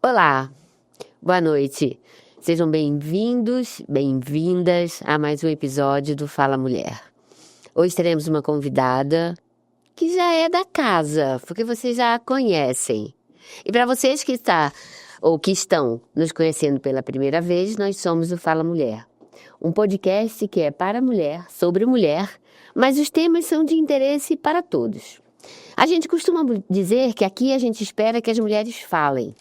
Olá, boa noite. Sejam bem-vindos, bem-vindas a mais um episódio do Fala Mulher. Hoje teremos uma convidada que já é da casa, porque vocês já a conhecem. E para vocês que estão nos conhecendo pela primeira vez, nós somos o Fala Mulher. Um podcast que é para mulher, sobre mulher, mas os temas são de interesse para todos. A gente costuma dizer que aqui a gente espera que as mulheres falem.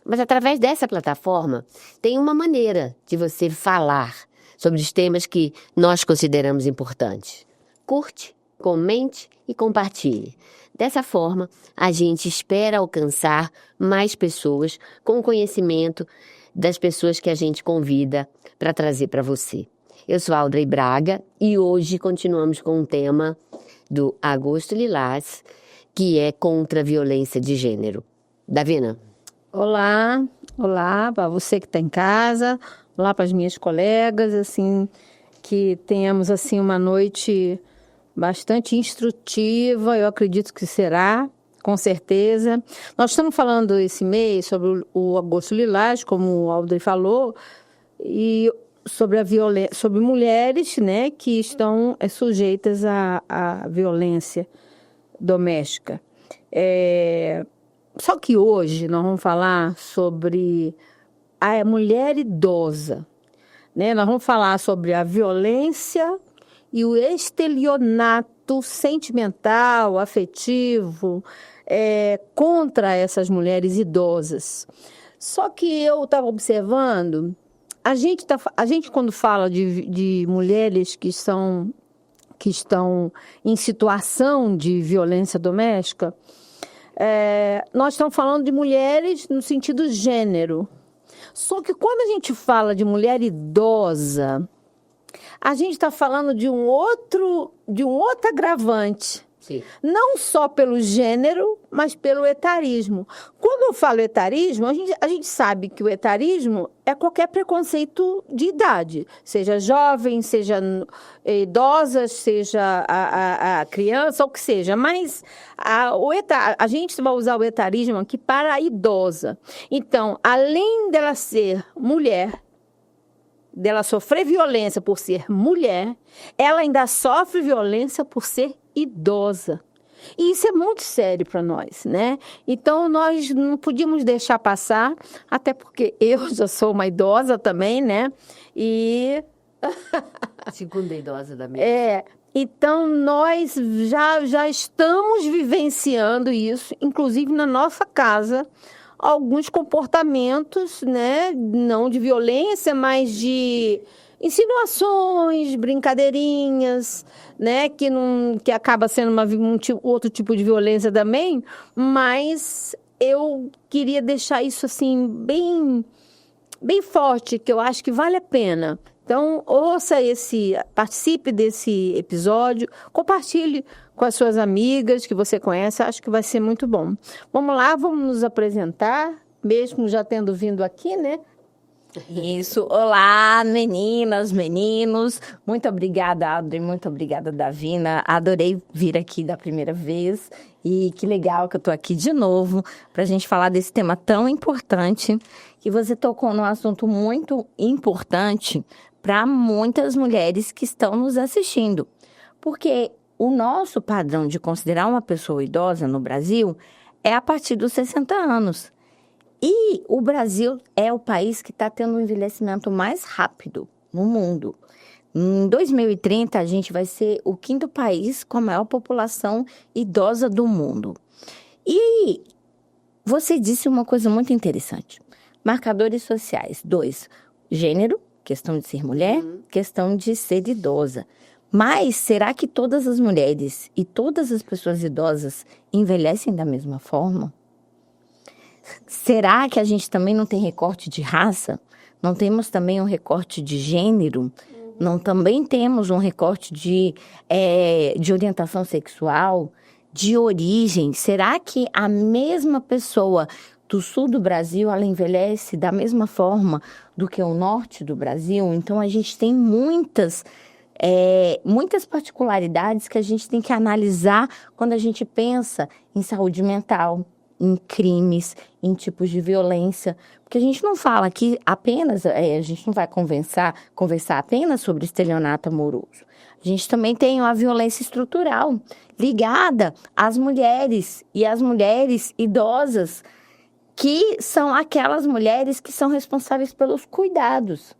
Mas através dessa plataforma, tem uma maneira de você falar sobre os temas que nós consideramos importantes. Curte, comente e compartilhe. Dessa forma, a gente espera alcançar mais pessoas com o conhecimento das pessoas que a gente convida para trazer para você. Eu sou a Audrey Braga e hoje continuamos com um tema do Agosto Lilás, que é contra a violência de gênero. Davina? Olá para você que está em casa, olá para as minhas colegas, assim, que tenhamos assim uma noite bastante instrutiva, eu acredito que será, com certeza. Nós estamos falando esse mês sobre o Agosto Lilás, como o Audrey falou, e sobre a violência, sobre mulheres, né, que estão sujeitas à violência doméstica. Só que hoje nós vamos falar sobre a mulher idosa, né? Nós vamos falar sobre a violência e o estelionato sentimental, afetivo, contra essas mulheres idosas. Só que eu estava observando, a gente quando fala de mulheres que estão em situação de violência doméstica, nós estamos falando de mulheres no sentido gênero. Só que quando a gente fala de mulher idosa, a gente está falando de um outro agravante. Sim. Não só pelo gênero, mas pelo etarismo. Quando eu falo etarismo, a gente sabe que o etarismo é qualquer preconceito de idade. Seja jovem, seja idosa, seja a criança, ou o que seja. Mas a gente vai usar o etarismo aqui para a idosa. Então, além dela ser mulher, dela sofrer violência por ser mulher, ela ainda sofre violência por ser idosa. E isso é muito sério para nós, né? Então, nós não podíamos deixar passar, até porque eu já sou uma idosa também, né? E... Segunda idosa da mesa. Então, nós já estamos vivenciando isso, inclusive na nossa casa, alguns comportamentos, né? Não de violência, mas de insinuações, brincadeirinhas, né, que acaba sendo outro tipo de violência também, mas eu queria deixar isso assim bem forte, que eu acho que vale a pena. Então, participe desse episódio, compartilhe com as suas amigas que você conhece, acho que vai ser muito bom. Vamos lá, vamos nos apresentar, mesmo já tendo vindo aqui, né? Isso. Olá, meninas, meninos. Muito obrigada, Audrey. Muito obrigada, Davina. Adorei vir aqui da primeira vez. E que legal que eu tô aqui de novo para a gente falar desse tema tão importante, que você tocou num assunto muito importante para muitas mulheres que estão nos assistindo. Porque o nosso padrão de considerar uma pessoa idosa no Brasil é a partir dos 60 anos. E o Brasil é o país que está tendo um envelhecimento mais rápido no mundo. Em 2030, a gente vai ser o 5º país com a maior população idosa do mundo. E você disse uma coisa muito interessante. Marcadores sociais. 2, gênero, questão de ser mulher, questão de ser idosa. Mas será que todas as mulheres e todas as pessoas idosas envelhecem da mesma forma? Será que a gente também não tem recorte de raça? Não temos também um recorte de gênero? Não também temos um recorte de orientação sexual, de origem? Será que a mesma pessoa do sul do Brasil, ela envelhece da mesma forma do que o norte do Brasil? Então, a gente tem muitas particularidades que a gente tem que analisar quando a gente pensa em saúde mental, em crimes, em tipos de violência, porque a gente não fala aqui apenas, a gente não vai conversar apenas sobre estelionato amoroso. A gente também tem a violência estrutural ligada às mulheres e às mulheres idosas, que são aquelas mulheres que são responsáveis pelos cuidados.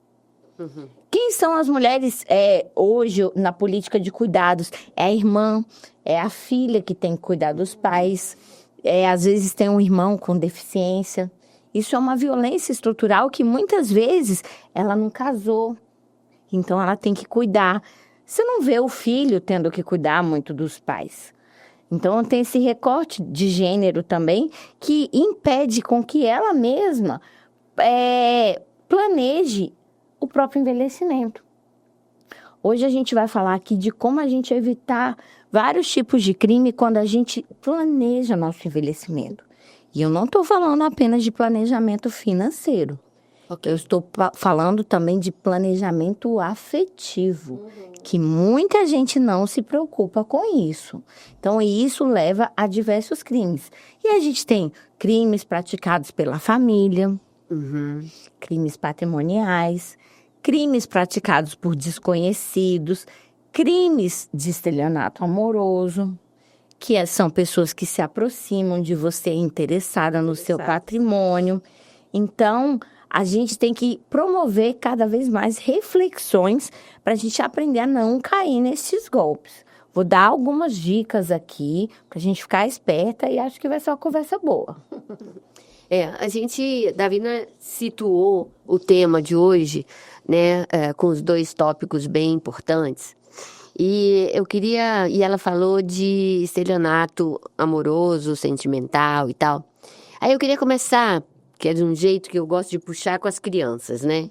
Uhum. Quem são as mulheres hoje na política de cuidados? É a irmã, é a filha que tem que cuidar dos pais, às vezes tem um irmão com deficiência. Isso é uma violência estrutural que muitas vezes ela não casou, então ela tem que cuidar. Você não vê o filho tendo que cuidar muito dos pais. Então tem esse recorte de gênero também que impede com que ela mesma planeje o próprio envelhecimento. Hoje a gente vai falar aqui de como a gente evitar vários tipos de crime quando a gente planeja nosso envelhecimento. E eu não estou falando apenas de planejamento financeiro. Okay. Eu estou falando também de planejamento afetivo, que muita gente não se preocupa com isso. Então, isso leva a diversos crimes. E a gente tem crimes praticados pela família, crimes patrimoniais, crimes praticados por desconhecidos, crimes de estelionato amoroso, que são pessoas que se aproximam de você interessada no seu patrimônio. Então, a gente tem que promover cada vez mais reflexões para a gente aprender a não cair nesses golpes. Vou dar algumas dicas aqui para a gente ficar esperta e acho que vai ser uma conversa boa. Davina situou o tema de hoje, né, com os 2 tópicos bem importantes. E ela falou de estelionato amoroso, sentimental e tal. Aí eu queria começar, que é de um jeito que eu gosto de puxar com as crianças, né?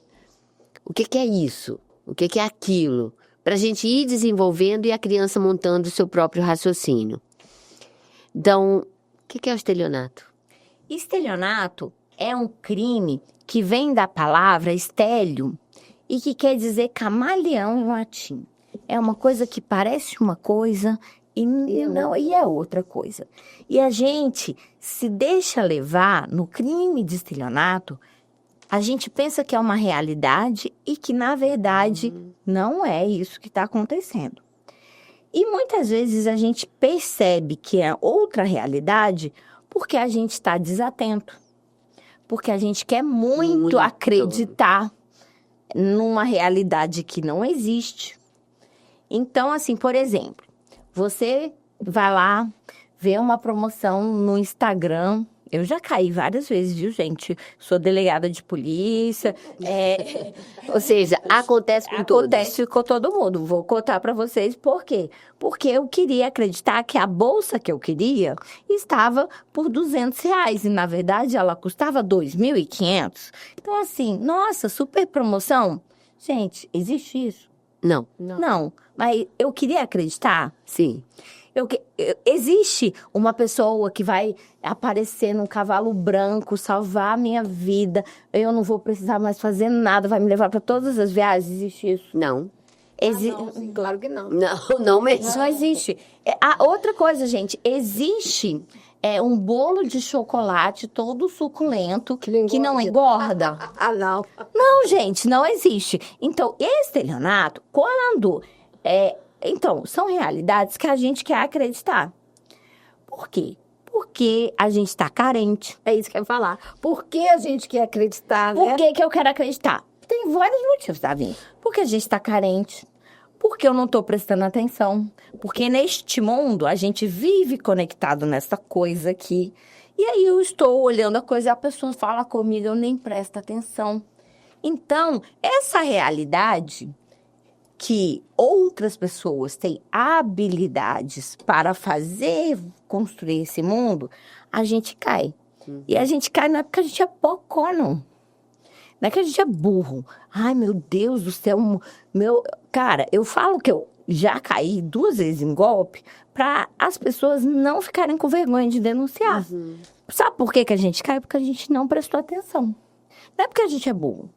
O que é isso? O que é aquilo? Para a gente ir desenvolvendo e a criança montando o seu próprio raciocínio. Então, o que é o estelionato? Estelionato é um crime que vem da palavra estélio e que quer dizer camaleão em latim. É uma coisa que parece uma coisa e é outra coisa. E a gente se deixa levar no crime de estelionato, a gente pensa que é uma realidade e que, na verdade, não é isso que está acontecendo. E muitas vezes a gente percebe que é outra realidade porque a gente está desatento. Porque a gente quer muito acreditar numa realidade que não existe. Então, assim, por exemplo, você vai lá, vê uma promoção no Instagram. Eu já caí várias vezes, viu, gente? Sou delegada de polícia. Ou seja, acontece com todos. Acontece com todo mundo. Vou contar para vocês por quê. Porque eu queria acreditar que a bolsa que eu queria estava por R$200. E, na verdade, ela custava R$2.500. Então, assim, nossa, super promoção. Gente, existe isso? Não. Não. Mas eu queria acreditar. Sim. Existe uma pessoa que vai aparecer num cavalo branco, salvar a minha vida, eu não vou precisar mais fazer nada, vai me levar para todas as viagens? Existe isso? Não. Sim, claro que não. Não mesmo. Só existe. Outra coisa, gente, existe um bolo de chocolate todo suculento que não engorda. Não. Não, gente, não existe. Então, estelionato, quando... Então, são realidades que a gente quer acreditar. Por quê? Porque a gente está carente. É isso que eu ia falar. Por que a gente quer acreditar, né? Por que eu quero acreditar? Tem vários motivos, Davi. Porque a gente está carente. Porque eu não estou prestando atenção. Porque neste mundo, a gente vive conectado nessa coisa aqui. E aí eu estou olhando a coisa e a pessoa fala comigo, eu nem presto atenção. Então, essa realidade... que outras pessoas têm habilidades para construir esse mundo, a gente cai. E a gente cai não é porque a gente é bocó, não. Não é que a gente é burro. Ai, meu Deus do céu. Cara, eu falo que eu já caí 2 vezes em golpe para as pessoas não ficarem com vergonha de denunciar. Sabe por que a gente cai? Porque a gente não prestou atenção. Não é porque a gente é burro.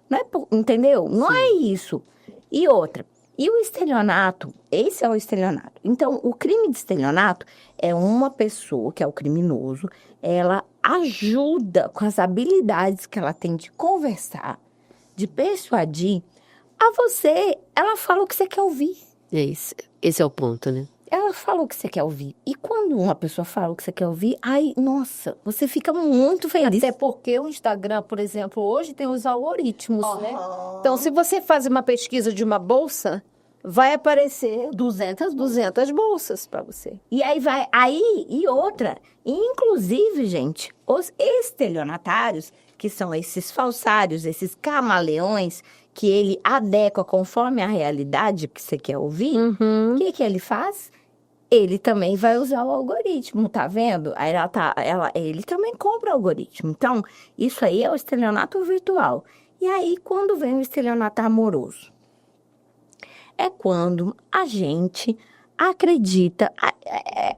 Não é entendeu? Não é isso. E outra, e o estelionato? Esse é o estelionato. Então, o crime de estelionato é uma pessoa, que é o criminoso, ela ajuda com as habilidades que ela tem de conversar, de persuadir, a você, ela fala o que você quer ouvir. É isso. Esse é o ponto, né? Ela fala o que você quer ouvir. E quando uma pessoa fala o que você quer ouvir, ai, nossa, você fica muito feliz. Até porque o Instagram, por exemplo, hoje tem os algoritmos, né? Então, se você faz uma pesquisa de uma bolsa, vai aparecer 200 bolsas para você. E e outra, inclusive, gente, os estelionatários, que são esses falsários, esses camaleões, que ele adequa conforme a realidade que você quer ouvir, o que ele faz? Ele também vai usar o algoritmo, tá vendo? Aí ele também compra o algoritmo. Então, isso aí é o estelionato virtual. E aí, quando vem o estelionato amoroso? É quando a gente acredita.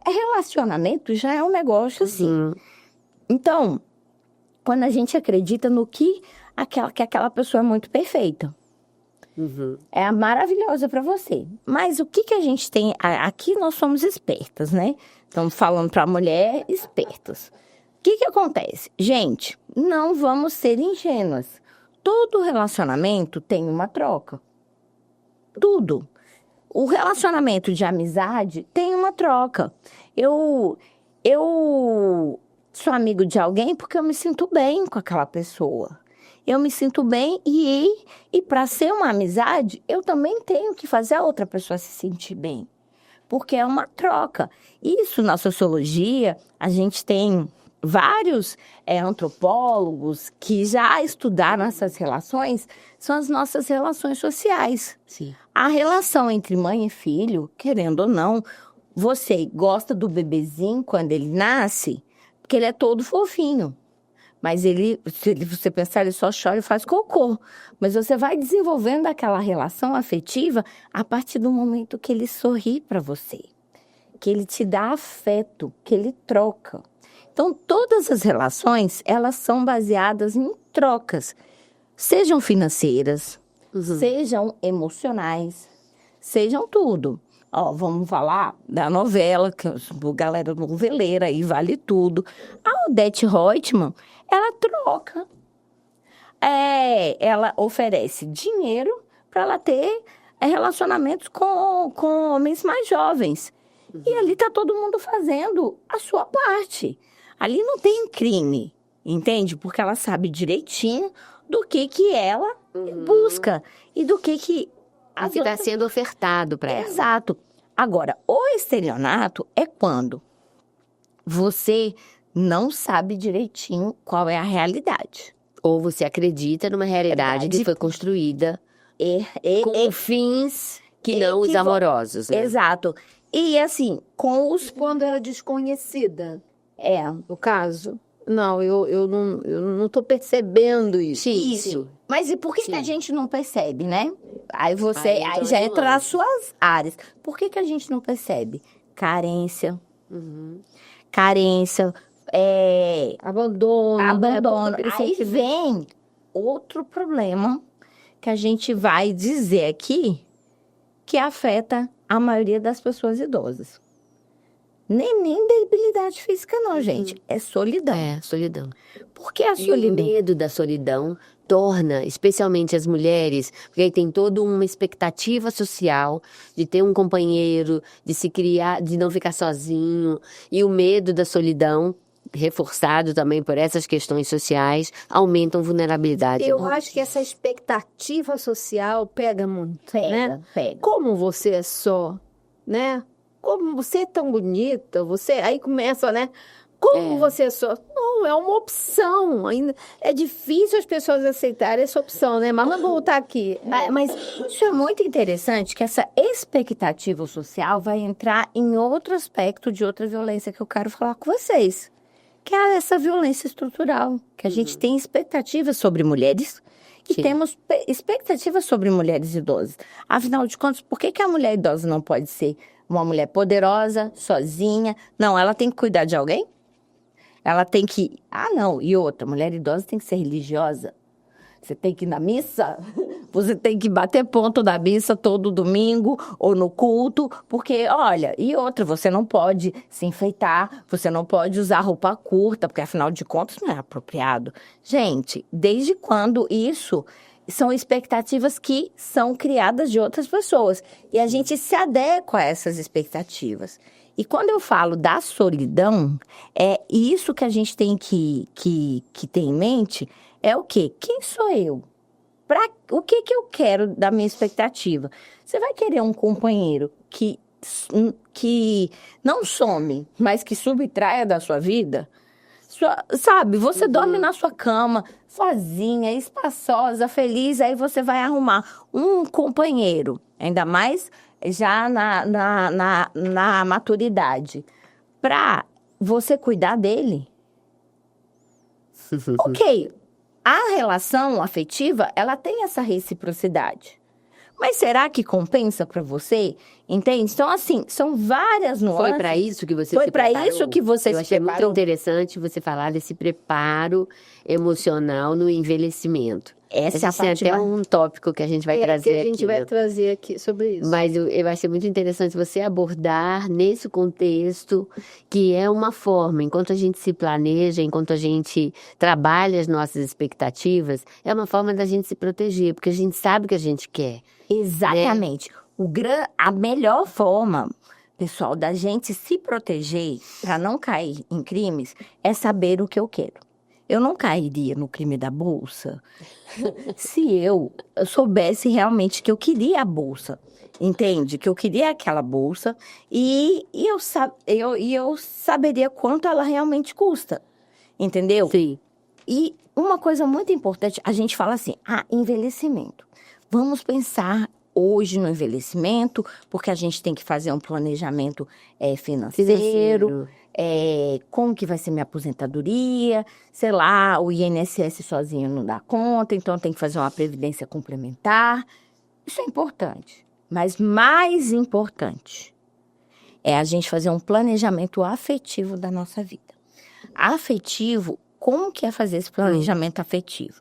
Relacionamento já é um negócio assim. Então, quando a gente acredita no que aquela pessoa é muito perfeita. É maravilhosa para você. Mas o que a gente tem? Aqui nós somos espertas, né? Estamos falando para a mulher espertas. O que acontece? Gente, não vamos ser ingênuas. Todo relacionamento tem uma troca. Tudo. O relacionamento de amizade tem uma troca. Eu sou amigo de alguém porque eu me sinto bem com aquela pessoa. Eu me sinto bem e para ser uma amizade, eu também tenho que fazer a outra pessoa se sentir bem. Porque é uma troca. Isso na sociologia, a gente tem vários antropólogos que já estudaram essas relações, são as nossas relações sociais. Sim. A relação entre mãe e filho, querendo ou não, você gosta do bebezinho quando ele nasce, porque ele é todo fofinho. Mas se você pensar, ele só chora e faz cocô. Mas você vai desenvolvendo aquela relação afetiva a partir do momento que ele sorri para você, que ele te dá afeto, que ele troca. Então, todas as relações, elas são baseadas em trocas, sejam financeiras, sejam emocionais, sejam tudo. Ó, vamos falar da novela, que a galera noveleira aí vale tudo. A Odete Roitman, ela troca. Ela oferece dinheiro para ela ter relacionamentos com homens mais jovens. E ali está todo mundo fazendo a sua parte. Ali não tem crime, entende? Porque ela sabe direitinho do que ela busca e do que O que está sendo ofertado para ela. Exato. Agora, o estelionato é quando você não sabe direitinho qual é a realidade. Ou você acredita numa realidade que foi construída com fins que não os amorosos, né? Exato. E assim, Quando era desconhecida, no caso. Não, eu não estou percebendo isso. Isso. Mas e por que a gente não percebe, né? Aí então já é entra nuance. nas suas áreas. Por que a gente não percebe? Carência. Carência. Abandono. Abandono. Aquele Aí sentimento. vem outro problema que a gente vai dizer aqui que afeta a maioria das pessoas idosas. Nem debilidade física não, gente. É solidão. É, solidão. Por que a E o solidão? medo da solidão torna, especialmente as mulheres, porque aí tem toda uma expectativa social de ter um companheiro, de se criar, de não ficar sozinho. E o medo da solidão, reforçado também por essas questões sociais, aumentam vulnerabilidade. Eu acho que essa expectativa social pega muito, né? Pega. Como você é só, né? Como você é tão bonita, aí começa, né? Como você é só. Não, é uma opção. Ainda é difícil as pessoas aceitarem essa opção, né? Mas vamos voltar aqui. Mas isso é muito interessante, que essa expectativa social vai entrar em outro aspecto de outra violência que eu quero falar com vocês. Que é essa violência estrutural. Que a gente tem expectativas sobre mulheres e temos expectativas sobre mulheres idosas. Afinal de contas, por que a mulher idosa não pode ser uma mulher poderosa, sozinha? Não, ela tem que cuidar de alguém? Ela tem que... não. E outra, mulher idosa tem que ser religiosa. Você tem que ir na missa você tem que bater ponto da missa todo domingo ou no culto, porque, olha, e outra, você não pode se enfeitar, você não pode usar roupa curta, porque afinal de contas não é apropriado. Gente, desde quando isso são expectativas que são criadas de outras pessoas e a gente se adequa a essas expectativas. E quando eu falo da solidão, é isso que a gente tem que ter em mente, é o quê? Quem sou eu? O que eu quero da minha expectativa? Você vai querer um companheiro que não some, mas que subtraia da sua vida? Sabe, você dorme na sua cama, sozinha, espaçosa, feliz, aí você vai arrumar um companheiro, ainda mais já na maturidade, para você cuidar dele. Ok, a relação afetiva, ela tem essa reciprocidade. Mas será que compensa para você? Entende? Então, assim, são várias nuances. Foi para isso que você Foi se para preparou? isso que você Eu se achei preparou? muito interessante você falar desse preparo emocional no envelhecimento. Essa é a Esse é parte até mais... um tópico que a gente vai Que trazer a gente aqui, vai né? trazer aqui sobre isso. Mas eu achei muito interessante você abordar nesse contexto, que é uma forma, enquanto a gente se planeja, enquanto a gente trabalha as nossas expectativas, é uma forma da gente se proteger, porque a gente sabe o que a gente quer. Exatamente. A melhor forma, pessoal, da gente se proteger para não cair em crimes é saber o que eu quero. Eu não cairia no crime da bolsa se eu soubesse realmente que eu queria a bolsa, entende? Que eu queria aquela bolsa e eu saberia quanto ela realmente custa, entendeu? Sim. E uma coisa muito importante, a gente fala assim, envelhecimento. Vamos pensar hoje no envelhecimento, porque a gente tem que fazer um planejamento financeiro. Como que vai ser minha aposentadoria, sei lá, o INSS sozinho não dá conta, então tem que fazer uma previdência complementar. Isso é importante, mas mais importante é a gente fazer um planejamento afetivo da nossa vida. Afetivo, como que é fazer esse planejamento afetivo?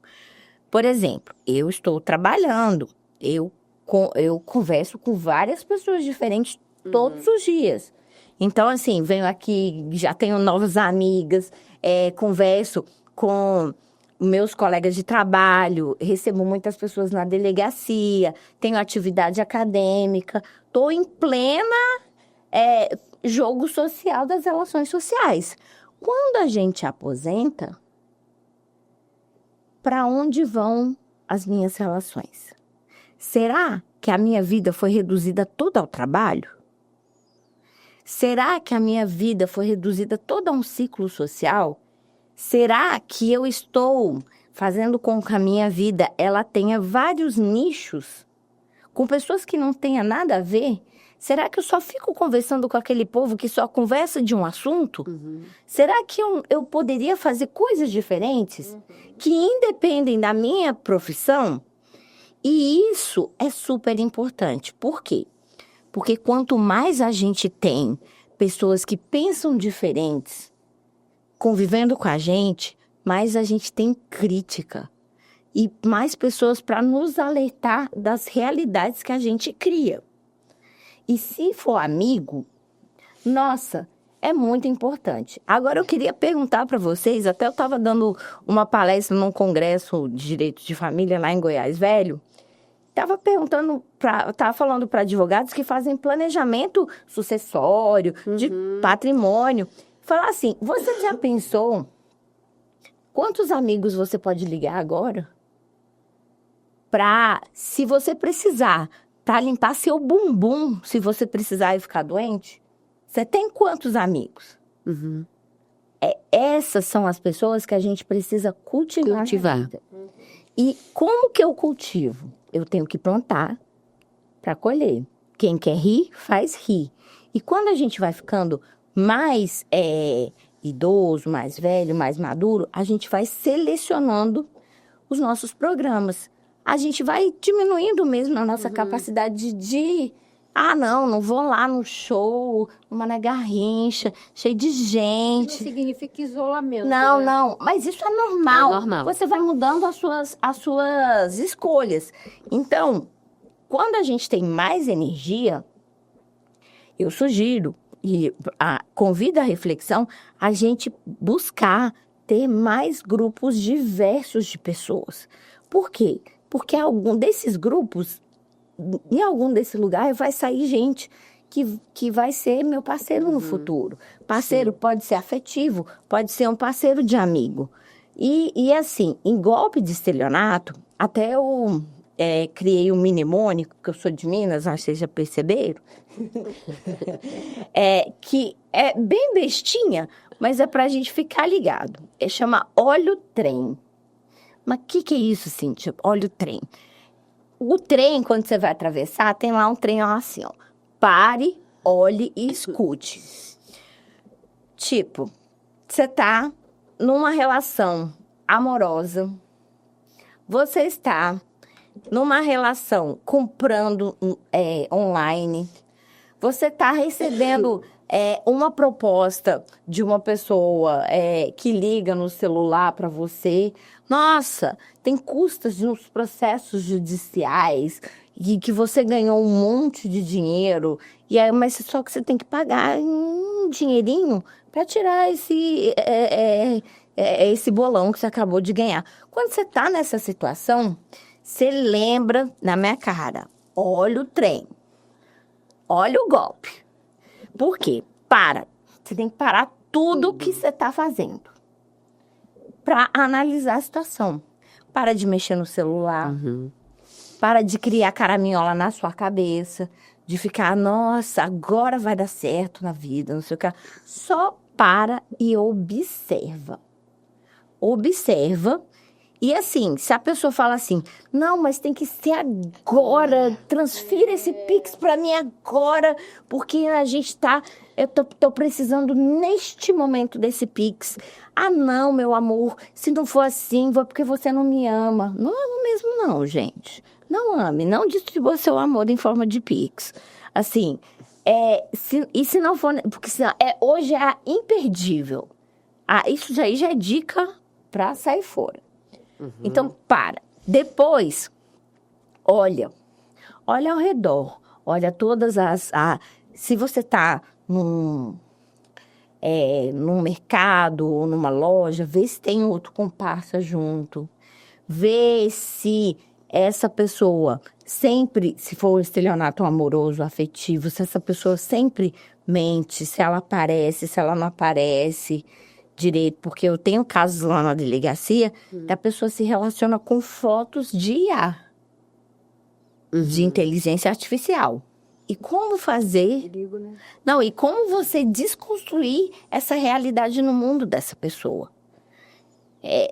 Por exemplo, eu estou trabalhando, eu converso com várias pessoas diferentes todos os dias. Então, assim, venho aqui, já tenho novas amigas, converso com meus colegas de trabalho, recebo muitas pessoas na delegacia, tenho atividade acadêmica, estou em plena jogo social das relações sociais. Quando a gente aposenta, para onde vão as minhas relações? Será que a minha vida foi reduzida toda ao trabalho? Será que a minha vida foi reduzida toda a um ciclo social? Será que eu estou fazendo com que a minha vida ela tenha vários nichos com pessoas que não tenham nada a ver? Será que eu só fico conversando com aquele povo que só conversa de um assunto? Será que eu poderia fazer coisas diferentes que independem da minha profissão? E isso é super importante. Por quê? Porque quanto mais a gente tem pessoas que pensam diferentes convivendo com a gente, mais a gente tem crítica. E mais pessoas para nos alertar das realidades que a gente cria. E se for amigo, nossa, é muito importante. Agora eu queria perguntar para vocês, até eu estava dando uma palestra num congresso de direito de família lá em Goiás Velho, estava falando para advogados que fazem planejamento sucessório, de patrimônio. Falar assim, você já pensou quantos amigos você pode ligar agora? Se você precisar, para limpar seu bumbum, se você precisar e ficar doente, você tem quantos amigos? Essas são as pessoas que a gente precisa cultivar. Na vida. E como que eu cultivo? Eu tenho que plantar para colher. Quem quer rir, faz rir. E quando a gente vai ficando mais idoso, mais velho, mais maduro, a gente vai selecionando os nossos programas. A gente vai diminuindo mesmo a nossa capacidade de Ah, não vou lá no show, numa Garrincha, cheio de gente. Não significa isolamento. Não, né? não, mas isso é normal. É normal. Você vai mudando as suas escolhas. Então, quando a gente tem mais energia, eu sugiro e convido à reflexão a gente buscar ter mais grupos diversos de pessoas. Por quê? Porque algum desses grupos, em algum desse lugar, vai sair gente que vai ser meu parceiro no futuro. Parceiro pode ser afetivo, pode ser um parceiro de amigo. E assim, em golpe de estelionato, até eu criei um mnemônico, porque eu sou de Minas, acho que vocês já perceberam, que é bem bestinha, mas é pra gente ficar ligado. Chama Olha o Trem. Mas o que é isso, Cíntia? Olha o trem. O trem, quando você vai atravessar, tem lá um trem assim, ó. Pare, olhe e escute. Tipo, você tá numa relação amorosa, você está numa relação comprando online, você está recebendo uma proposta de uma pessoa que liga no celular para você. Nossa, tem custas nos processos judiciais e que você ganhou um monte de dinheiro, mas só que você tem que pagar um dinheirinho para tirar esse bolão que você acabou de ganhar. Quando você está nessa situação, você lembra na minha cara, olha o trem, olha o golpe. Por quê? Você tem que parar tudo que você está fazendo para analisar a situação. Para de mexer no celular, para de criar caraminhola na sua cabeça, de ficar, nossa, agora vai dar certo na vida, não sei o que. Só para e observa. Observa. E assim, se a pessoa fala assim, não, mas tem que ser agora, transfira esse Pix para mim agora, porque a gente eu tô precisando neste momento desse Pix. Ah, não, meu amor, se não for assim, foi porque você não me ama. Não amo mesmo não, gente. Não ame, não distribua seu amor em forma de Pix. Assim, se não for, porque hoje é imperdível. Isso aí já é dica para sair fora. Então, para. Depois, olha ao redor. Olha todas se você está num mercado ou numa loja, vê se tem outro comparsa junto. Vê se essa pessoa sempre, se for um estelionato amoroso, afetivo, se essa pessoa sempre mente, se ela aparece, se ela não aparece direito, porque eu tenho casos lá na delegacia da pessoa se relaciona com fotos de IA, de inteligência artificial. E como fazer... Perigo, né? Não, e como você desconstruir essa realidade no mundo dessa pessoa.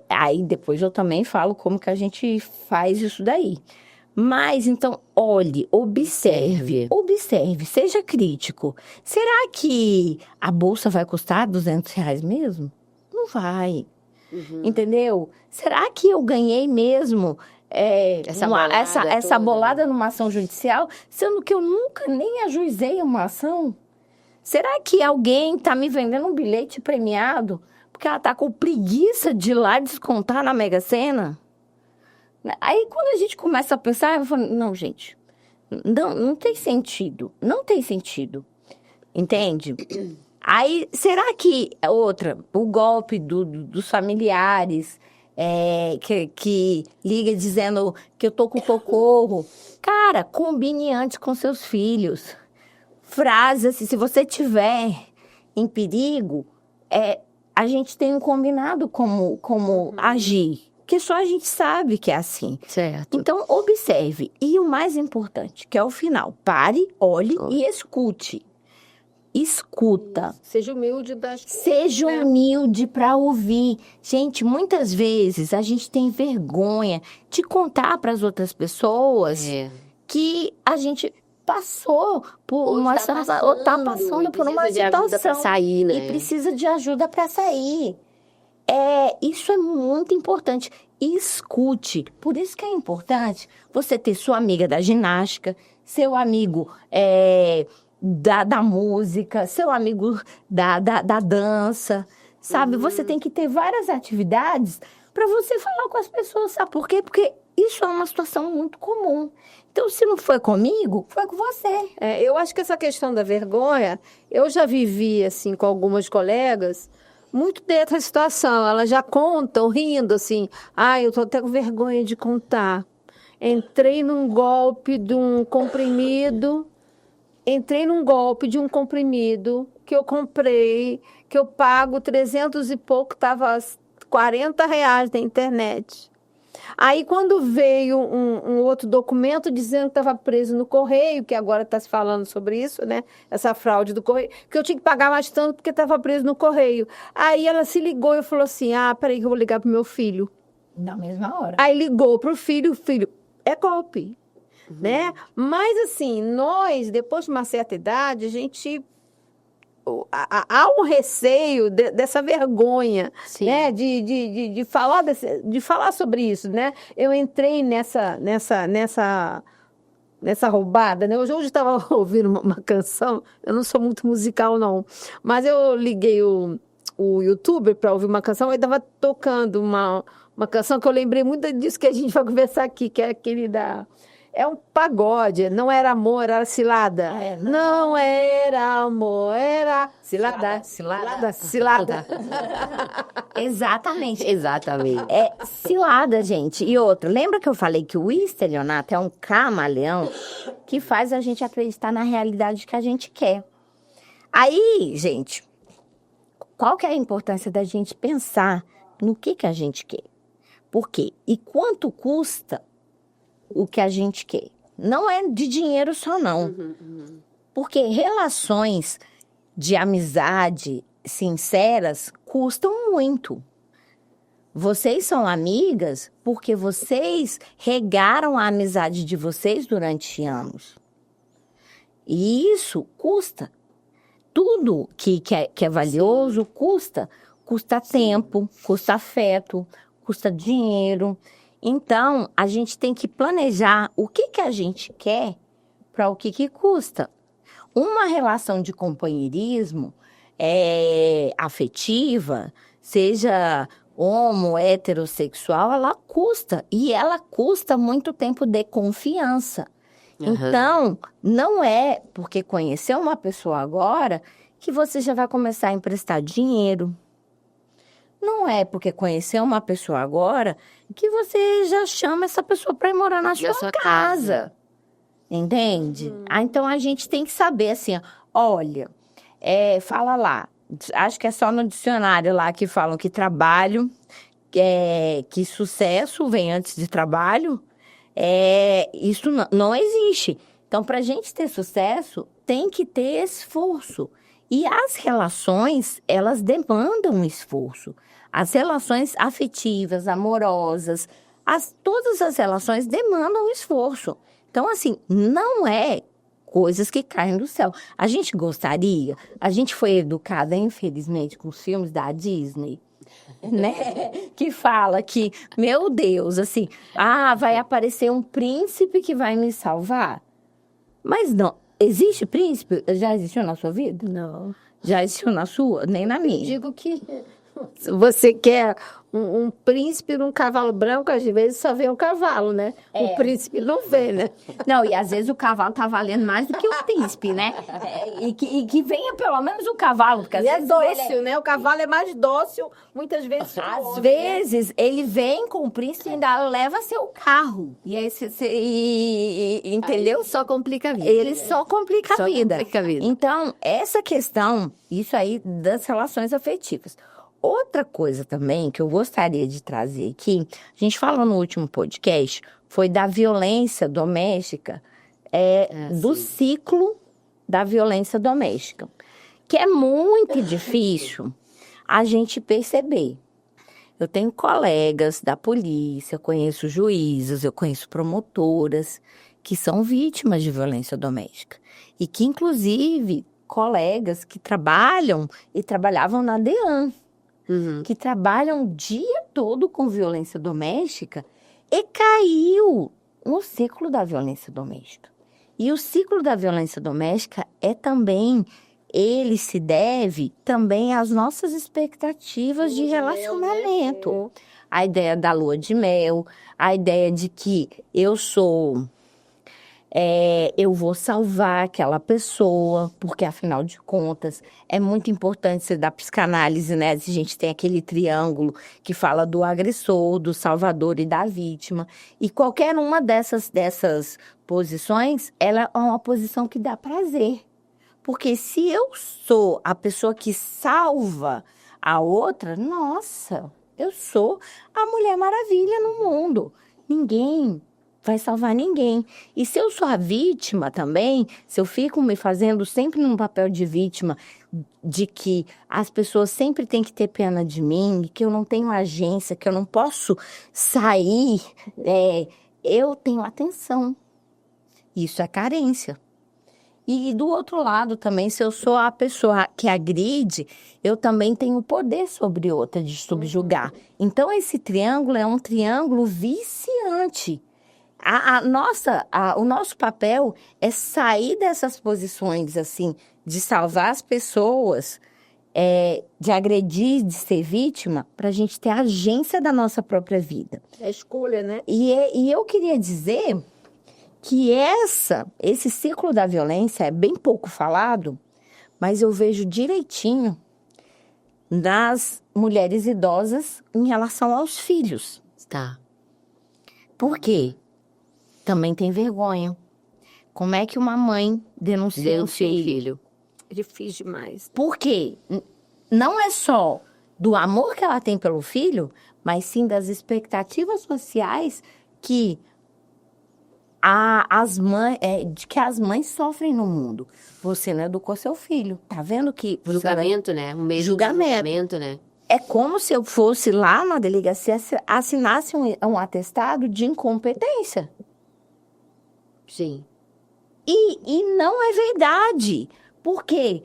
Aí depois eu também falo como que a gente faz isso daí. Mas, então, olhe, observe, seja crítico. Será que a bolsa vai custar R$200 mesmo? Não vai. Entendeu? Será que eu ganhei mesmo essa bolada numa ação judicial, sendo que eu nunca nem ajuizei uma ação? Será que alguém está me vendendo um bilhete premiado porque ela está com preguiça de ir lá descontar na Mega Sena? Aí, quando a gente começa a pensar, eu falo, não, gente, não tem sentido. Não tem sentido. Entende? Aí, será que o golpe dos familiares, que liga dizendo que eu tô com socorro? Cara, combine antes com seus filhos. Frase assim, se você tiver em perigo, a gente tem um combinado como agir. Porque só a gente sabe que é assim. Certo. Então, observe. E o mais importante, que é o final. Pare, olhe e escute. Escuta. Seja humilde. Seja humilde para ouvir. Gente, muitas vezes a gente tem vergonha de contar para as outras pessoas que a gente passou por uma situação, ou está passando por uma situação pra sair, né? E precisa de ajuda para sair. Isso é muito importante. Escute. Por isso que é importante você ter sua amiga da ginástica, seu amigo da música, seu amigo da dança, sabe? Você tem que ter várias atividades para você falar com as pessoas, sabe por quê? Porque isso é uma situação muito comum. Então, se não foi comigo, foi com você. Eu acho que essa questão da vergonha, eu já vivi, assim, com algumas colegas, muito dentro da situação. Elas já contam, rindo, assim, eu tô até com vergonha de contar. Entrei num golpe de um comprimido que eu comprei, que eu pago 300 e pouco, estava R$40 na internet. Aí, quando veio um outro documento dizendo que estava preso no correio, que agora está se falando sobre isso, né? Essa fraude do correio, que eu tinha que pagar mais tanto porque estava preso no correio. Aí ela se ligou e falou assim, peraí que eu vou ligar pro meu filho. Na mesma hora. Aí ligou pro filho, o filho, é golpe, né? Mas assim, nós, depois de uma certa idade, a gente... Há um receio dessa vergonha, Sim. né? De falar sobre isso, né? Eu entrei nessa roubada, né? Hoje eu estava ouvindo uma canção, eu não sou muito musical, não, mas eu liguei o YouTube para ouvir uma canção e estava tocando uma canção que eu lembrei muito disso que a gente vai conversar aqui, que é aquele da... É um pagode, não era amor, era cilada. Não era amor, era cilada. Cilada. Exatamente. Exatamente. É cilada, gente. E outra, lembra que eu falei que o estelionato é um camaleão que faz a gente acreditar na realidade que a gente quer. Aí, gente, qual que é a importância da gente pensar no que a gente quer? Por quê? E quanto custa o que a gente quer? Não é de dinheiro só, não. Porque relações de amizade sinceras custam muito. Vocês são amigas porque vocês regaram a amizade de vocês durante anos. E isso custa. Tudo que é valioso custa. Custa tempo, custa afeto, custa dinheiro. Então, a gente tem que planejar o que a gente quer para o que custa. Uma relação de companheirismo afetiva, seja homo, heterossexual, ela custa. E ela custa muito tempo de confiança. Então, não é porque conheceu uma pessoa agora que você já vai começar a emprestar dinheiro. Não é porque conheceu uma pessoa agora que você já chama essa pessoa para ir morar na sua casa. Entende? Então, a gente tem que saber assim, olha, fala lá, acho que é só no dicionário lá que falam que trabalho, que sucesso vem antes de trabalho, isso não existe. Então, para a gente ter sucesso, tem que ter esforço. E as relações, elas demandam esforço. As relações afetivas, amorosas, todas as relações demandam esforço. Então, assim, não é coisas que caem do céu. A gente gostaria, a gente foi educada, infelizmente, com os filmes da Disney, né? Que fala que, meu Deus, assim, vai aparecer um príncipe que vai me salvar. Mas não, existe príncipe? Já existiu na sua vida? Não. Já existiu na sua? Nem na minha. Digo que você quer um príncipe num cavalo branco, às vezes só vê um cavalo, né? O príncipe não vê, né? Não, e às vezes o cavalo tá valendo mais do que o príncipe, né? E que venha pelo menos o cavalo. Porque às vezes dócil, né? O cavalo é mais dócil, muitas vezes. Às vezes, ele vem com o príncipe e ainda leva seu carro. E aí entendeu? Aí só complica a vida. Ele só complica a vida. Complica a vida. Então, essa questão, isso aí das relações afetivas. Outra coisa também que eu gostaria de trazer aqui, a gente falou no último podcast, foi da violência doméstica, do ciclo da violência doméstica, que é muito difícil a gente perceber. Eu tenho colegas da polícia, eu conheço juízes, eu conheço promotoras que são vítimas de violência doméstica e que, inclusive, colegas que trabalham e trabalhavam na DEAN. que trabalham o dia todo com violência doméstica e caiu no ciclo da violência doméstica. E o ciclo da violência doméstica ele se deve também às nossas expectativas de relacionamento. A ideia da lua de mel, a ideia de que eu vou salvar aquela pessoa, porque afinal de contas é muito importante ser da psicanálise, né? A gente tem aquele triângulo que fala do agressor, do salvador e da vítima. E qualquer uma dessas posições, ela é uma posição que dá prazer. Porque se eu sou a pessoa que salva a outra, nossa, eu sou a Mulher Maravilha no mundo. Ninguém vai salvar ninguém. E se eu sou a vítima também, se eu fico me fazendo sempre num papel de vítima, de que as pessoas sempre têm que ter pena de mim, que eu não tenho agência, que eu não posso sair, eu tenho atenção. Isso é carência. E do outro lado também, se eu sou a pessoa que agride, eu também tenho poder sobre outra de subjugar. Então, esse triângulo é um triângulo viciante. O nosso papel é sair dessas posições, assim, de salvar as pessoas, de agredir, de ser vítima, para a gente ter a agência da nossa própria vida. É escolha, né? E eu queria dizer que esse ciclo da violência é bem pouco falado, mas eu vejo direitinho nas mulheres idosas em relação aos filhos. Tá. Por quê? Também tem vergonha. Como é que uma mãe denuncia um filho? É difícil demais. Por quê? Não é só do amor que ela tem pelo filho, mas sim das expectativas sociais que as mães sofrem no mundo. Você não educou seu filho. Tá vendo que... Julgamento, né? Um meio julgamento, né? É como se eu fosse lá na delegacia, assinasse um atestado de incompetência. Sim. E não é verdade. Por quê?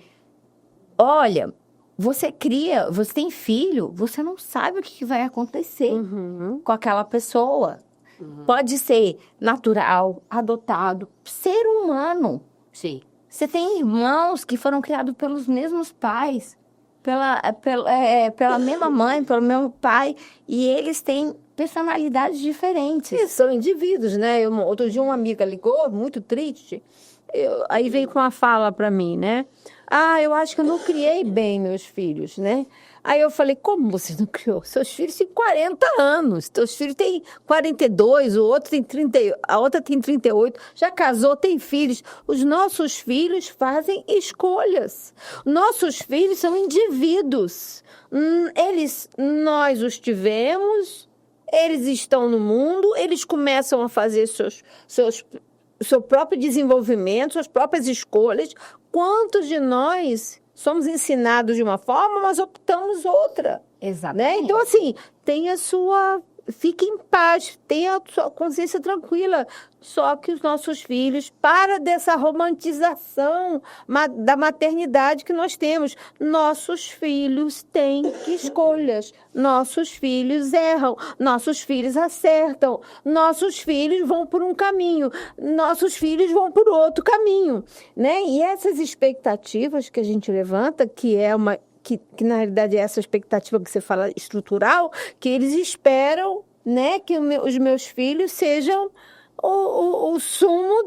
Olha, você tem filho, você não sabe o que vai acontecer com aquela pessoa. Pode ser natural, adotado, ser humano. Sim. Você tem irmãos que foram criados pelos mesmos pais, pela mesma mãe, pelo mesmo pai, e eles têm personalidades diferentes. E são indivíduos, né? Outro dia uma amiga ligou, muito triste, aí veio com uma fala para mim, né? Eu acho que eu não criei bem meus filhos, né? Aí eu falei, como você não criou? Seus filhos têm 40 anos, teus filhos têm 42, o outro tem 30, a outra tem 38, já casou, tem filhos. Os nossos filhos fazem escolhas. Nossos filhos são indivíduos. Nós os tivemos, eles estão no mundo, eles começam a fazer seu próprio desenvolvimento, suas próprias escolhas. Quantos de nós somos ensinados de uma forma, mas optamos outra? Exatamente. Né? Então, assim, fique em paz, tenha a sua consciência tranquila. Só que os nossos filhos, para dessa romantização da maternidade que nós temos. Nossos filhos têm escolhas. Nossos filhos erram. Nossos filhos acertam. Nossos filhos vão por um caminho. Nossos filhos vão por outro caminho. Né? E essas expectativas que a gente levanta, que na realidade é essa expectativa que você fala estrutural, que eles esperam, né, que os meus filhos sejam o sumo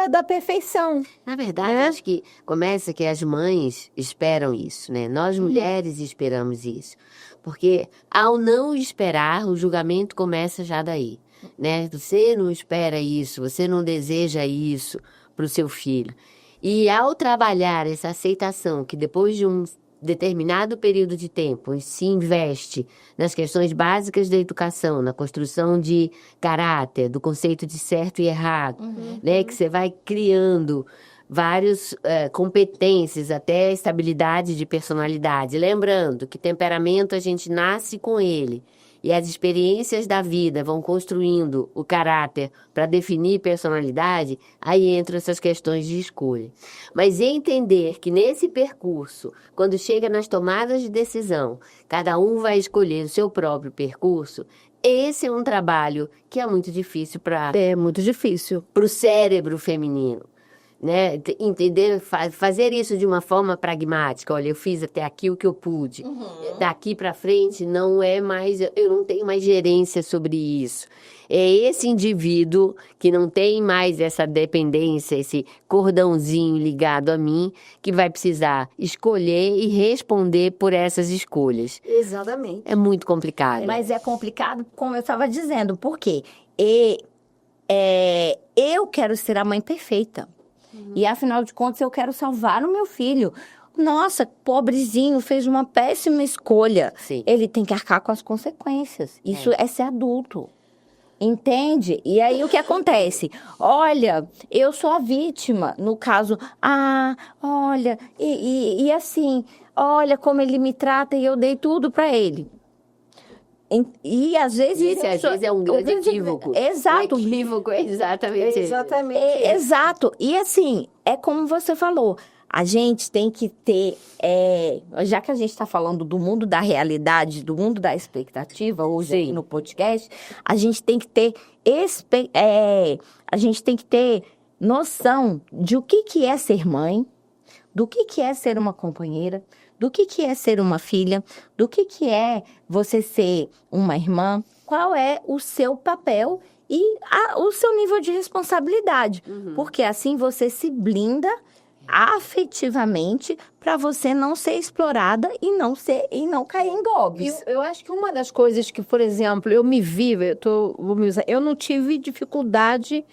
da perfeição. Na verdade, acho que começa que as mães esperam isso, né? Nós mulheres esperamos isso. Porque ao não esperar, o julgamento começa já daí, né? Você não espera isso, você não deseja isso para o seu filho. E ao trabalhar essa aceitação, que depois de um determinado período de tempo se investe nas questões básicas da educação, na construção de caráter, do conceito de certo e errado, né? Que você vai criando várias competências, até estabilidade de personalidade. Lembrando que temperamento a gente nasce com ele e as experiências da vida vão construindo o caráter para definir personalidade, aí entram essas questões de escolha. Mas entender que nesse percurso, quando chega nas tomadas de decisão, cada um vai escolher o seu próprio percurso, esse é um trabalho que é muito difícil É muito difícil. para o cérebro feminino. Né? Entender, fazer isso de uma forma pragmática. Olha, eu fiz até aqui o que eu pude. Daqui para frente não é mais, eu não tenho mais gerência sobre isso. É esse indivíduo que não tem mais essa dependência, esse cordãozinho ligado a mim, que vai precisar escolher e responder por essas escolhas. Exatamente. É muito complicado. Mas é complicado, como eu estava dizendo, porque eu quero ser a mãe perfeita. E, afinal de contas, eu quero salvar o meu filho. Nossa, pobrezinho, fez uma péssima escolha. Sim. Ele tem que arcar com as consequências. Isso é ser adulto. Entende? E aí, o que acontece? Olha, eu sou a vítima. No caso, olha, e assim, olha como ele me trata e eu dei tudo para ele. E às vezes... Esse, às vezes, é um grande equívoco. Exato. O equívoco é exatamente Exatamente. Exato. E assim, é como você falou, a gente tem que ter, já que a gente está falando do mundo da realidade, do mundo da expectativa, hoje aqui no podcast, a gente tem que ter, noção de o que é ser mãe, do que é ser uma companheira, do que é ser uma filha, do que é você ser uma irmã, qual é o seu papel e o seu nível de responsabilidade. Porque assim você se blinda afetivamente para você não ser explorada e não cair em golpes. Eu acho que uma das coisas que, por exemplo, eu me vi, eu não tive dificuldade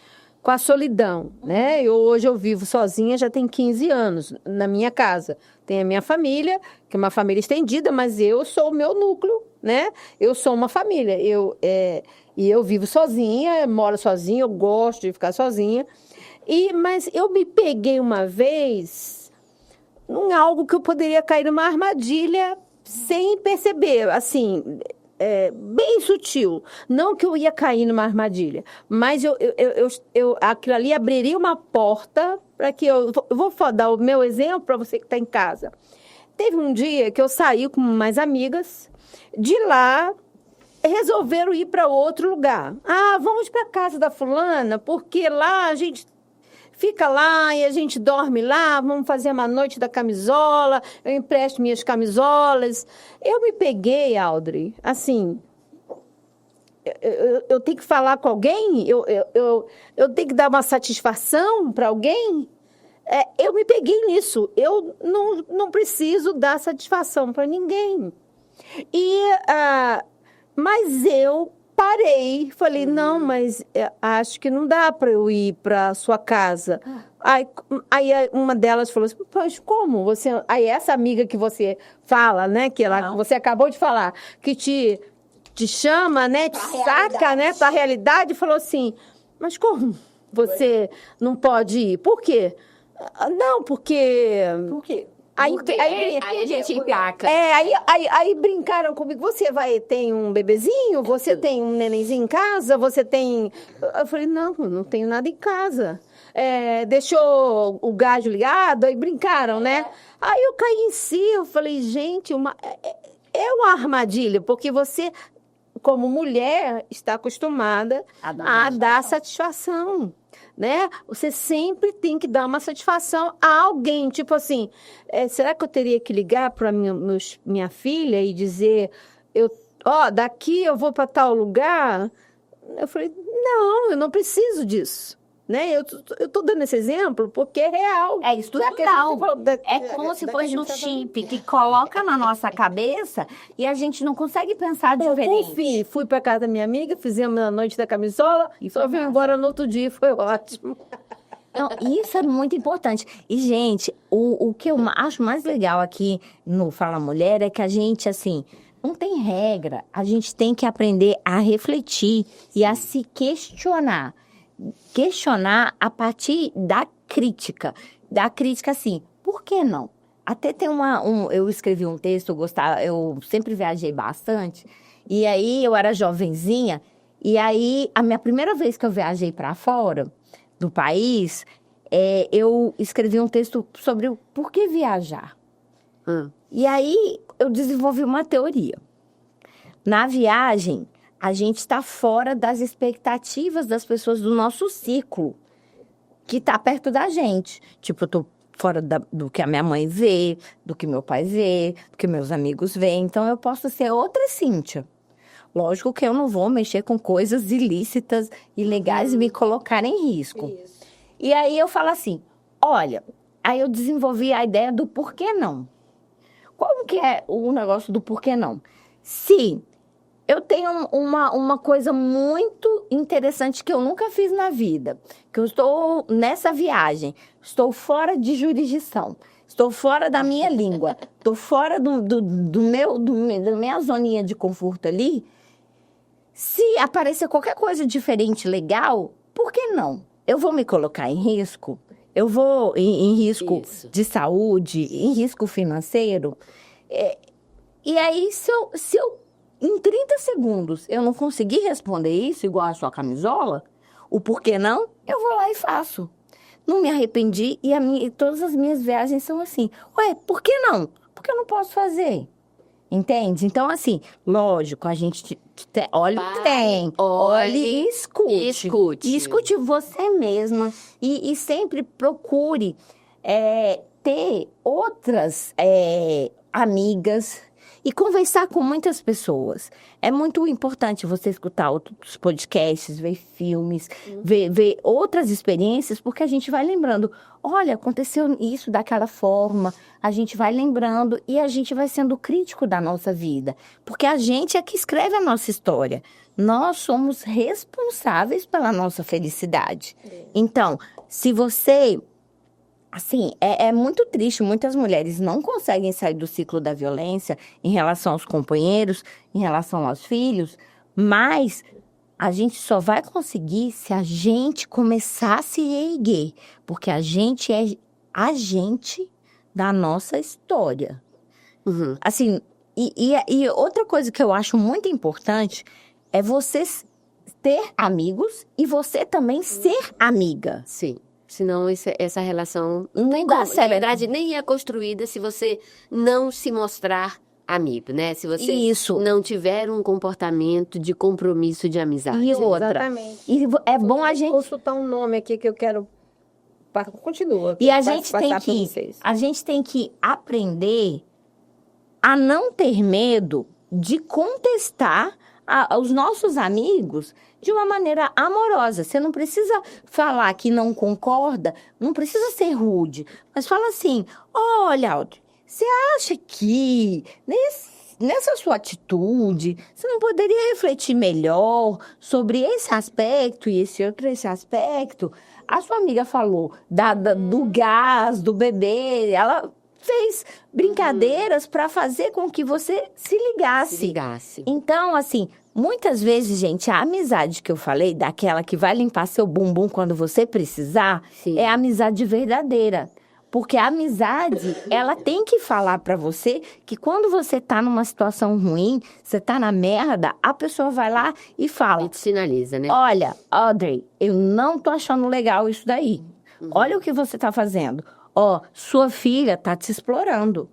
com a solidão, né? Hoje eu vivo sozinha, já tem 15 anos, na minha casa. Tem a minha família, que é uma família estendida, mas eu sou o meu núcleo, né? Eu sou uma família. E eu vivo sozinha, moro sozinha, eu gosto de ficar sozinha. Mas eu me peguei uma vez em algo que eu poderia cair numa armadilha sem perceber, assim... bem sutil. Não que eu ia cair numa armadilha, mas aquilo ali abriria uma porta para que eu vou dar o meu exemplo para você que está em casa. Teve um dia que eu saí com umas amigas, de lá resolveram ir para outro lugar. Vamos para a casa da fulana, porque lá a gente fica lá e a gente dorme lá, vamos fazer uma noite da camisola, eu empresto minhas camisolas. Eu me peguei, Audrey, assim, eu tenho que falar com alguém? Eu tenho que dar uma satisfação para alguém? Eu me peguei nisso. Eu não preciso dar satisfação para ninguém. Mas eu parei, falei, não, mas acho que não dá para eu ir para a sua casa. Aí uma delas falou assim, pois como? Aí essa amiga que você fala, né, que você acabou de falar, que te chama, né, te saca, né, para a realidade, falou assim, mas como você não pode ir? Por quê? Não, porque... Por quê? Aí a gente empaca. Aí brincaram comigo. Você tem um bebezinho? Você tem um nenenzinho em casa? Você tem... Eu falei, não tenho nada em casa. Deixou o gás ligado? Aí brincaram, né? Aí eu caí em si. Eu falei, gente, é uma armadilha. Porque você, como mulher, está acostumada a dar satisfação. Né? Você sempre tem que dar uma satisfação a alguém. Tipo assim, será que eu teria que ligar para minha filha e dizer, daqui eu vou para tal lugar? Eu falei, não, eu não preciso disso. Né? Eu estou dando esse exemplo porque é real. É estrutural. É como se fosse um chip que coloca na nossa cabeça e a gente não consegue pensar diferente. Fui para casa da minha amiga, fizemos a noite da camisola e só vim embora no outro dia, foi ótimo. Não, isso é muito importante. E, gente, o que eu acho mais legal aqui no Fala Mulher é que a gente, assim, não tem regra. A gente tem que aprender a refletir e a se questionar. Questionar a partir da crítica. Da crítica, assim, por que não? Até tem eu escrevi um texto, eu sempre viajei bastante, E aí eu era jovenzinha, e aí a minha primeira vez que eu viajei para fora do país, eu escrevi um texto sobre o porquê viajar. E aí eu desenvolvi uma teoria. Na viagem, a gente está fora das expectativas das pessoas do nosso ciclo, que está perto da gente. Tipo, eu tô fora do que a minha mãe vê, do que meu pai vê, do que meus amigos veem. Então, eu posso ser outra Cíntia. Lógico que eu não vou mexer com coisas ilícitas, ilegais e me colocar em risco. Isso. E aí eu falo assim, olha, aí eu desenvolvi a ideia do porquê não. Como que é o negócio do porquê não? Se eu tenho uma coisa muito interessante que eu nunca fiz na vida, que eu estou nessa viagem, estou fora de jurisdição, estou fora da minha língua, estou fora da minha zoninha de conforto ali. Se aparecer qualquer coisa diferente, legal, por que não? Eu vou me colocar em risco? Eu vou em risco de saúde, em risco financeiro? E aí, se eu em 30 segundos eu não conseguir responder isso, igual a sua camisola, o porquê não, eu vou lá e faço. Não me arrependi e todas as minhas viagens são assim. Ué, por que não? Porque eu não posso fazer. Entende? Então, assim, lógico, a gente olha o trem, olhe e escute. E escute você mesma e sempre procure ter outras amigas e conversar com muitas pessoas. É muito importante você escutar outros podcasts, ver filmes, ver outras experiências, porque a gente vai lembrando, olha, aconteceu isso daquela forma, a gente vai lembrando e a gente vai sendo crítico da nossa vida, porque a gente é que escreve a nossa história. Nós somos responsáveis pela nossa felicidade. Então, se você... Assim, é muito triste, muitas mulheres não conseguem sair do ciclo da violência em relação aos companheiros, em relação aos filhos, mas a gente só vai conseguir se a gente começar a se erguer, porque a gente é agente da nossa história. Assim, e outra coisa que eu acho muito importante é você ter amigos e você também ser amiga. Sim. Senão essa relação nem dá certo. Na verdade, nem é construída se você não se mostrar amigo, né? Se você não tiver um comportamento de compromisso de amizade. E outra. Exatamente. E é bom a gente consultar um nome aqui que eu quero. Continua. E a gente tem que aprender a não ter medo de contestar os nossos amigos de uma maneira amorosa. Você não precisa falar que não concorda, não precisa ser rude, mas fala assim, olha, Audrey, você acha que nessa sua atitude, você não poderia refletir melhor sobre esse aspecto e esse aspecto? A sua amiga falou do gás, do bebê, ela fez brincadeiras para fazer com que você se ligasse. Então, assim, muitas vezes, gente, a amizade que eu falei, daquela que vai limpar seu bumbum quando você precisar, é a amizade verdadeira. Porque a amizade, ela tem que falar para você que quando você tá numa situação ruim, você tá na merda, a pessoa vai lá e fala. E te sinaliza, né? Olha, Audrey, eu não tô achando legal isso daí. Olha o que você tá fazendo. Sua filha tá te explorando.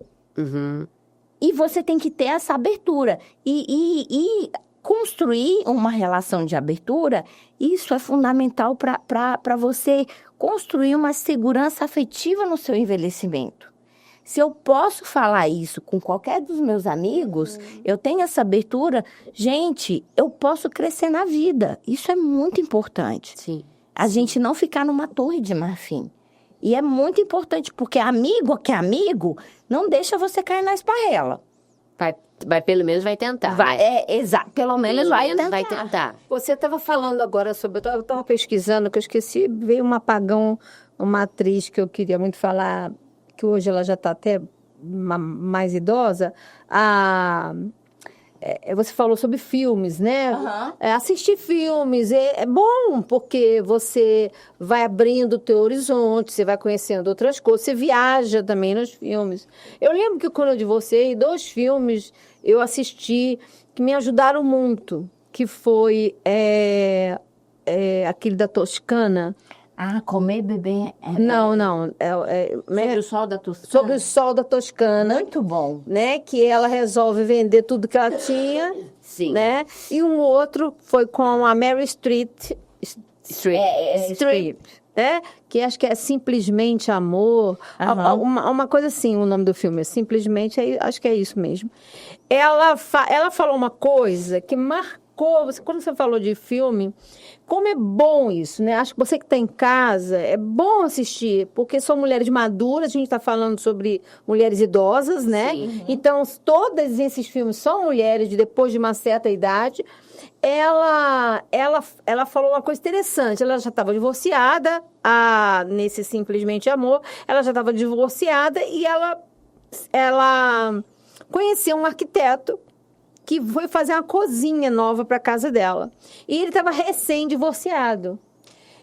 E você tem que ter essa abertura. E construir uma relação de abertura, isso é fundamental para você construir uma segurança afetiva no seu envelhecimento. Se eu posso falar isso com qualquer dos meus amigos, eu tenho essa abertura, gente, eu posso crescer na vida. Isso é muito importante. Sim. A gente não ficar numa torre de marfim. E é muito importante, porque amigo que é amigo, não deixa você cair na esparrela. Pelo menos vai tentar. Exato. Pelo menos vai tentar. Você estava falando agora sobre... Eu estava pesquisando, que eu esqueci, veio um apagão, uma atriz que eu queria muito falar, que hoje ela já está até mais idosa, você falou sobre filmes, né? Assistir filmes é bom, porque você vai abrindo o teu horizonte, você vai conhecendo outras coisas, você viaja também nos filmes. Eu lembro que quando eu divorciei, 2 filmes eu assisti que me ajudaram muito, que foi aquele da Toscana. Comer, beber... Não. Sobre o sol da Toscana? Sobre o sol da Toscana. Muito bom. Né? Que ela resolve vender tudo que ela tinha. Sim. Né? E um outro foi com a Mary Streep. Né? Que acho que é Simplesmente Amor. Uma coisa assim, o nome do filme. Simplesmente, acho que é isso mesmo. Ela falou uma coisa que marcou. Quando você falou de filme, como é bom isso, né? Acho que você que está em casa, é bom assistir, porque são mulheres maduras, a gente está falando sobre mulheres idosas, né? Sim. Então, todos esses filmes são mulheres depois de uma certa idade. Ela falou uma coisa interessante, ela já estava divorciada, nesse Simplesmente Amor, ela já estava divorciada e ela conheceu um arquiteto que foi fazer uma cozinha nova para a casa dela. E ele estava recém-divorciado.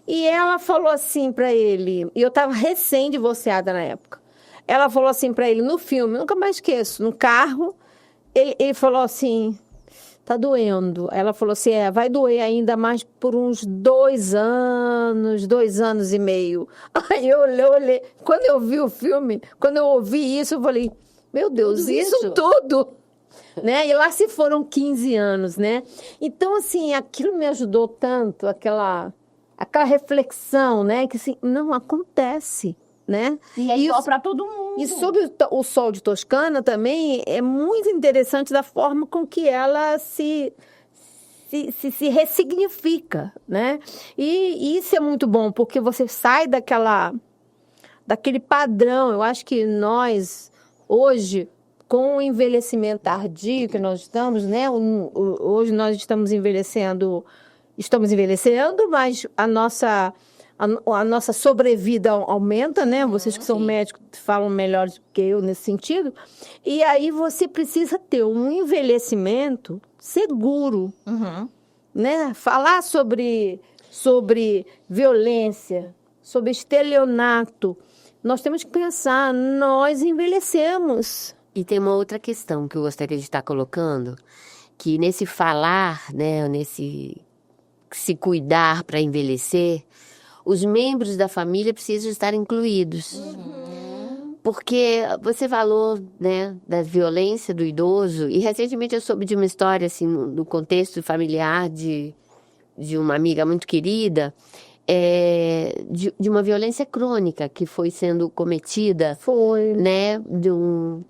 E ela falou assim para ele, e eu estava recém-divorciada na época. Ela falou assim para ele no filme, nunca mais esqueço, no carro, ele falou assim, tá doendo. Ela falou assim, vai doer ainda mais por uns 2 anos e meio. Aí eu olhei, quando eu vi o filme, quando eu ouvi isso, eu falei, meu Deus, isso tudo... Né? E lá se foram 15 anos, né? Então, assim, aquilo me ajudou tanto, aquela reflexão, né? Que, assim, não acontece, né? E é igual para todo mundo. E sobre o Sol de Toscana também, é muito interessante da forma com que ela se ressignifica, né? E isso é muito bom, porque você sai daquele padrão. Eu acho que nós, hoje... Com o envelhecimento tardio que nós estamos, né? Hoje nós estamos envelhecendo, mas a nossa sobrevida aumenta, né? Vocês que são médicos falam melhor do que eu nesse sentido. E aí você precisa ter um envelhecimento seguro, né? Falar sobre violência, sobre estelionato. Nós temos que pensar, nós envelhecemos. E tem uma outra questão que eu gostaria de estar colocando, que nesse falar, né, nesse se cuidar para envelhecer, os membros da família precisam estar incluídos. Porque você falou, né, da violência do idoso, e recentemente eu soube de uma história, assim, no contexto familiar de uma amiga muito querida, de uma violência crônica que foi sendo cometida, né,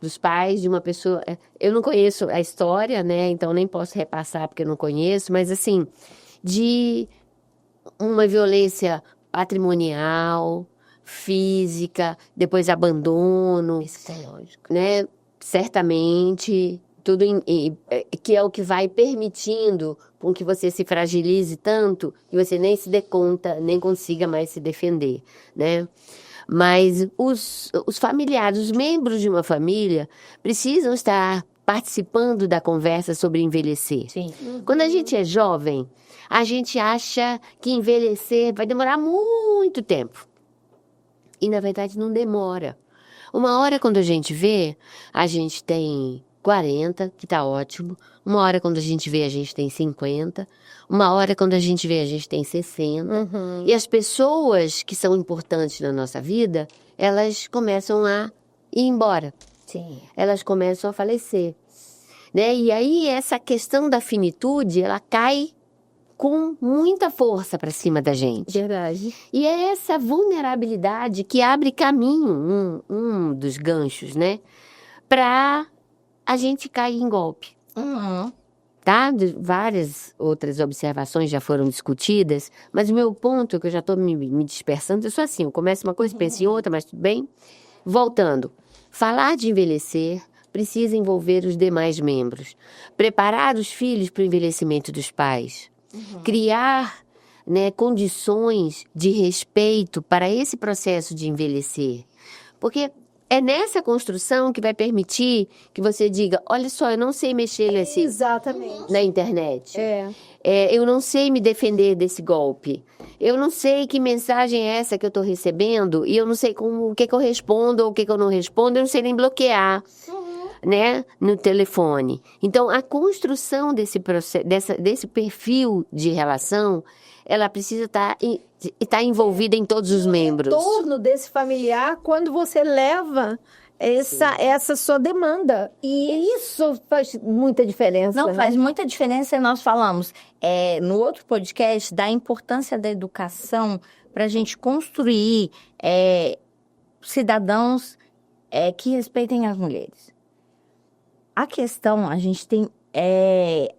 dos pais de uma pessoa. Eu não conheço a história, né, então nem posso repassar porque eu não conheço, mas assim, de uma violência patrimonial, física, depois abandono, Isso é lógico, né, certamente. Tudo que é o que vai permitindo com que você se fragilize tanto que você nem se dê conta, nem consiga mais se defender, né? Mas os familiares, os membros de uma família precisam estar participando da conversa sobre envelhecer. Sim. Quando a gente é jovem, a gente acha que envelhecer vai demorar muito tempo. E, na verdade, não demora. Uma hora, quando a gente vê, a gente tem 40, que tá ótimo. Uma hora, quando a gente vê, a gente tem 50. Uma hora, quando a gente vê, a gente tem 60. E as pessoas que são importantes na nossa vida, elas começam a ir embora. Sim. Elas começam a falecer, né? E aí, essa questão da finitude, ela cai com muita força para cima da gente. Verdade. E é essa vulnerabilidade que abre caminho, um dos ganchos, né? Para a gente cair em golpe. Tá? Várias outras observações já foram discutidas, mas o meu ponto, que eu já estou me dispersando, eu sou assim, eu começo uma coisa, penso em outra, mas tudo bem. Voltando, falar de envelhecer precisa envolver os demais membros. Preparar os filhos para o envelhecimento dos pais. Criar, né, condições de respeito para esse processo de envelhecer. Porque é nessa construção que vai permitir que você diga, olha só, eu não sei mexer Exatamente. na internet. Eu não sei me defender desse golpe. Eu não sei que mensagem é essa que eu estou recebendo e eu não sei o que eu respondo ou o que eu não respondo, eu não sei nem bloquear. né, no telefone. Então, a construção desse processo, desse perfil de relação, ela precisa estar envolvida em todos os membros. O retorno desse familiar quando você leva essa sua demanda. E isso faz muita diferença. Não, né? faz muita diferença. E nós falamos no outro podcast da importância da educação para a gente construir cidadãos que respeitem as mulheres. A questão, a gente tem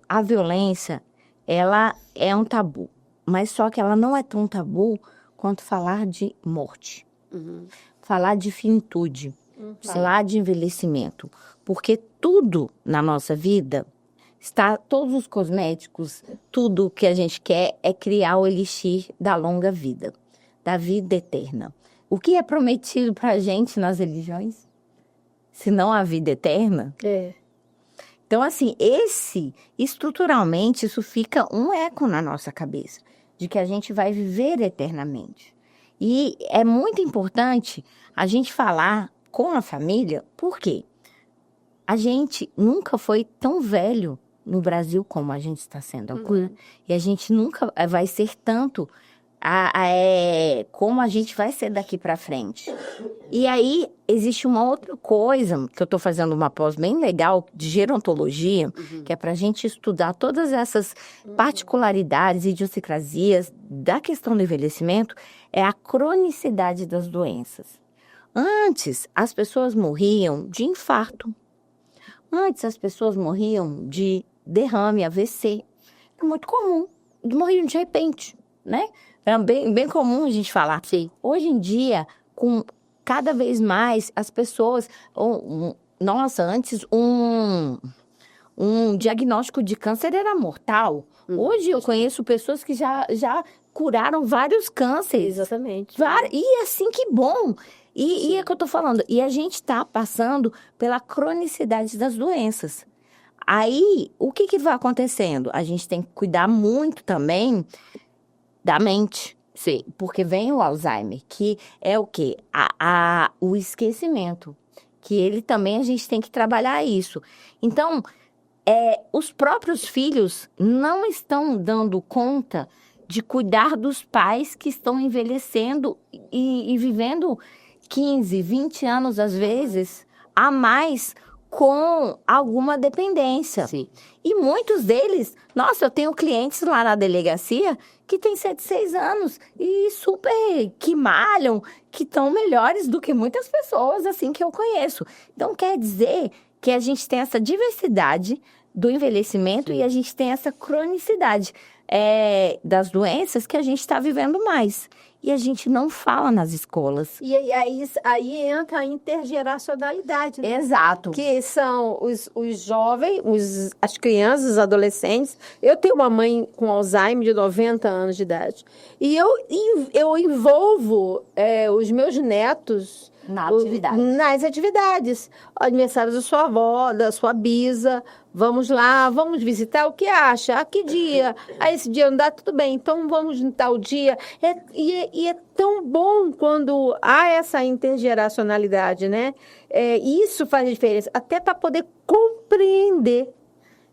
a violência, ela é um tabu, mas só que ela não é tão tabu quanto falar de morte, falar de finitude, falar de envelhecimento, porque tudo na nossa vida todos os cosméticos, tudo que a gente quer é criar o elixir da longa vida, da vida eterna. O que é prometido para a gente nas religiões? Se não a vida eterna? Então, assim, estruturalmente, isso fica um eco na nossa cabeça, de que a gente vai viver eternamente. E é muito importante a gente falar com a família, por quê? A gente nunca foi tão velho no Brasil como a gente está sendo agora. E a gente nunca vai ser tanto como a gente vai ser daqui para frente. E aí, existe uma outra coisa, que eu estou fazendo uma pós bem legal, de gerontologia, que é para a gente estudar todas essas particularidades, idiosincrasias da questão do envelhecimento, é a cronicidade das doenças. Antes, as pessoas morriam de infarto. Antes, as pessoas morriam de derrame, AVC. É muito comum. Morriam de repente, né? É bem comum a gente falar. Sim. Hoje em dia, com cada vez mais as pessoas... Nossa, antes um diagnóstico de câncer era mortal. Hoje eu conheço pessoas que já curaram vários cânceres. Exatamente. E assim, que bom! E é o que eu estou falando. E a gente está passando pela cronicidade das doenças. Aí, o que vai acontecendo? A gente tem que cuidar muito também da mente. Sim. Porque vem o Alzheimer, que é o quê? O esquecimento. Que ele também, a gente tem que trabalhar isso. Então, os próprios filhos não estão dando conta de cuidar dos pais que estão envelhecendo e vivendo 15, 20 anos, às vezes, a mais com alguma dependência. Sim. E muitos deles, nossa, eu tenho clientes lá na delegacia que têm 106 anos e super que malham, que estão melhores do que muitas pessoas assim que eu conheço. Então, quer dizer que a gente tem essa diversidade do envelhecimento e a gente tem essa cronicidade das doenças que a gente está vivendo mais. E a gente não fala nas escolas. E aí entra a intergeracionalidade, né? Exato. Que são os jovens, as crianças, os adolescentes. Eu tenho uma mãe com Alzheimer de 90 anos de idade. E eu envolvo os meus netos nas atividades. O aniversário da sua avó, da sua bisa. Vamos lá, vamos visitar, o que acha? A que dia? Esse dia não dá, tudo bem, então vamos em tal dia. E é tão bom quando há essa intergeracionalidade, né? Isso faz diferença, até para poder compreender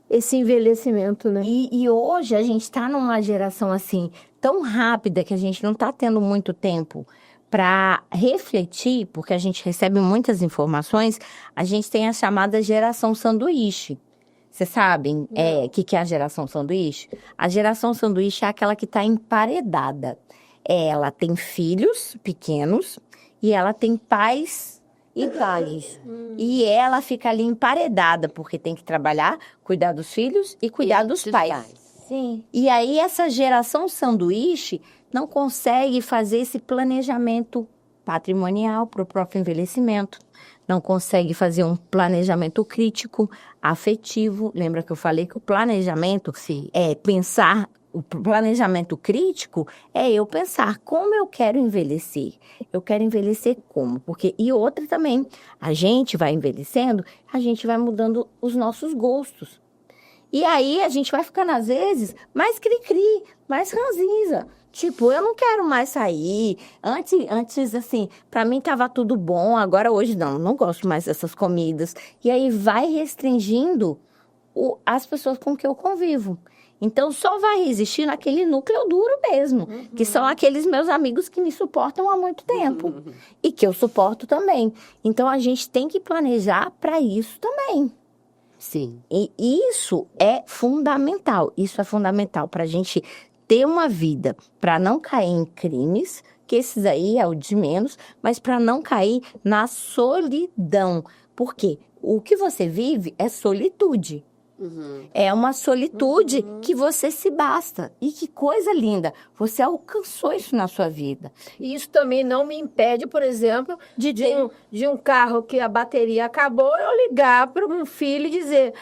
esse envelhecimento, né? E hoje a gente está numa geração assim, tão rápida, que a gente não está tendo muito tempo para refletir, porque a gente recebe muitas informações. A gente tem a chamada geração sanduíche. Vocês sabem o que é a geração sanduíche? A geração sanduíche é aquela que está emparedada. Ela tem filhos pequenos e ela tem pais idades. E ela fica ali emparedada, porque tem que trabalhar, cuidar dos filhos e cuidar dos pais. Sim. E aí essa geração sanduíche não consegue fazer esse planejamento patrimonial para o próprio envelhecimento. Não consegue fazer um planejamento crítico, afetivo. Lembra que eu falei que o planejamento é pensar, o planejamento crítico é eu pensar como eu quero envelhecer. Eu quero envelhecer como? E outra também, a gente vai envelhecendo, a gente vai mudando os nossos gostos. E aí a gente vai ficando, às vezes, mais cri-cri, mais ranzinza. Tipo, eu não quero mais sair. Antes assim, pra mim tava tudo bom. Agora, hoje, não gosto mais dessas comidas. E aí vai restringindo as pessoas com que eu convivo. Então, só vai existir naquele núcleo duro mesmo. Que são aqueles meus amigos que me suportam há muito tempo. E que eu suporto também. Então, a gente tem que planejar para isso também. Sim. E isso é fundamental. Isso é fundamental para a gente ter uma vida, para não cair em crimes, que esses aí é o de menos, mas para não cair na solidão. Por quê? O que você vive é solitude. É uma solitude que você se basta. E que coisa linda. Você alcançou isso na sua vida. E isso também não me impede, por exemplo, de um carro que a bateria acabou, eu ligar para um filho e dizer,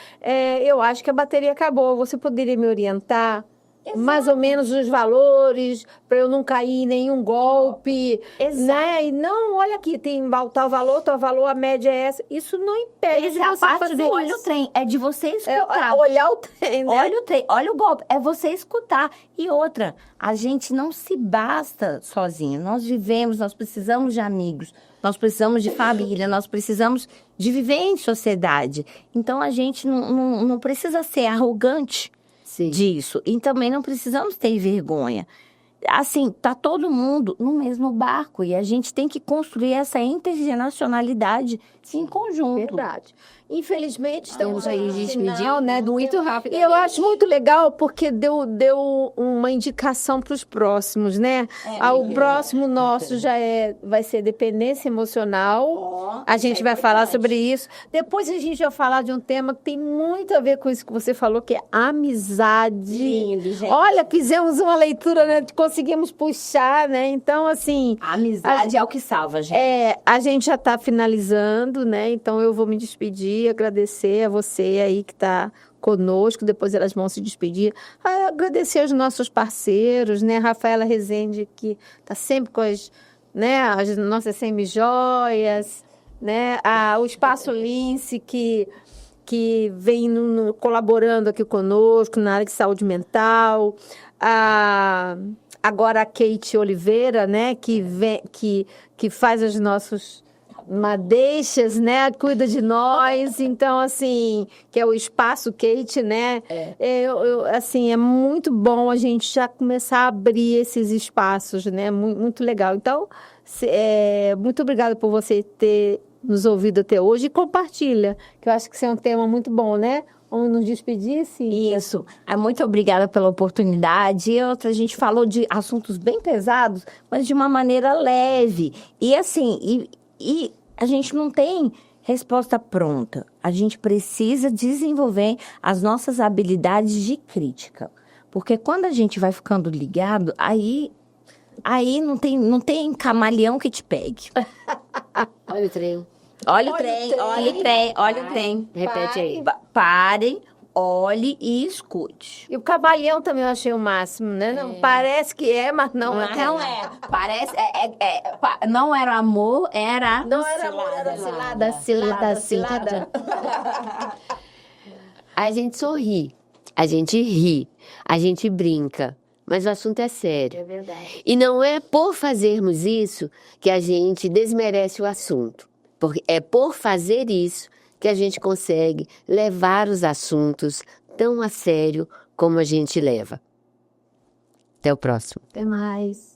eu acho que a bateria acabou, você poderia me orientar? Exato. Mais ou menos os valores, para eu não cair em nenhum golpe. Exato. Né? E não, olha aqui, tem tal valor, a média é essa. Isso não impede de Essa é a você parte fazer do olho isso. o trem. É de você escutar. Olhar o trem, né? Olha o trem, olha o golpe. É você escutar. E outra, a gente não se basta sozinho. Nós vivemos, nós precisamos de amigos, nós precisamos de família, nós precisamos de viver em sociedade. Então, a gente não precisa ser arrogante. Sim. Disso. E também não precisamos ter vergonha. Assim, tá todo mundo no mesmo barco e a gente tem que construir essa intergeneracionalidade em conjunto. Verdade. Infelizmente, estamos aí de de final, despedir, né? muito rápido. E eu acho muito legal porque deu uma indicação para os próximos, né? O próximo nosso vai ser dependência emocional. A gente vai falar sobre isso. Depois a gente vai falar de um tema que tem muito a ver com isso que você falou, que é amizade. Lindo, gente. Olha, fizemos uma leitura, né? Conseguimos puxar, né? Então, assim... A amizade é o que salva, gente. A gente já está finalizando, né? Então eu vou me despedir, agradecer a você aí que está conosco, depois elas vão se despedir. Agradecer aos nossos parceiros, né? Rafaela Rezende, que está sempre com as nossas semi-joias, né? O Espaço Lince, que vem colaborando aqui conosco na área de saúde mental. Agora a Kate Oliveira, né, que faz os nossos madeixas, né, cuida de nós. Então, assim, que é o Espaço Kate, né? Assim, é muito bom a gente já começar a abrir esses espaços, né? Muito legal. Então, muito obrigada por você ter nos ouvido até hoje e compartilha, que eu acho que isso é um tema muito bom, né? Vamos nos despedir, Cíntia? Isso. Muito obrigada pela oportunidade. E outra, a gente falou de assuntos bem pesados, mas de uma maneira leve. E assim, e a gente não tem resposta pronta. A gente precisa desenvolver as nossas habilidades de crítica. Porque quando a gente vai ficando ligado, aí não tem camaleão que te pegue. Olha o trem. Olha o trem. Repete aí. Parem, olhe e escute. E o cavalhão também eu achei o máximo, né? Não, parece que é, mas não é. Não é. Parece. Não era amor, era. Não era amor, era cilada. A gente sorri, a gente ri, a gente brinca, mas o assunto é sério. É verdade. E não é por fazermos isso que a gente desmerece o assunto. Porque é por fazer isso que a gente consegue levar os assuntos tão a sério como a gente leva. Até o próximo. Até mais.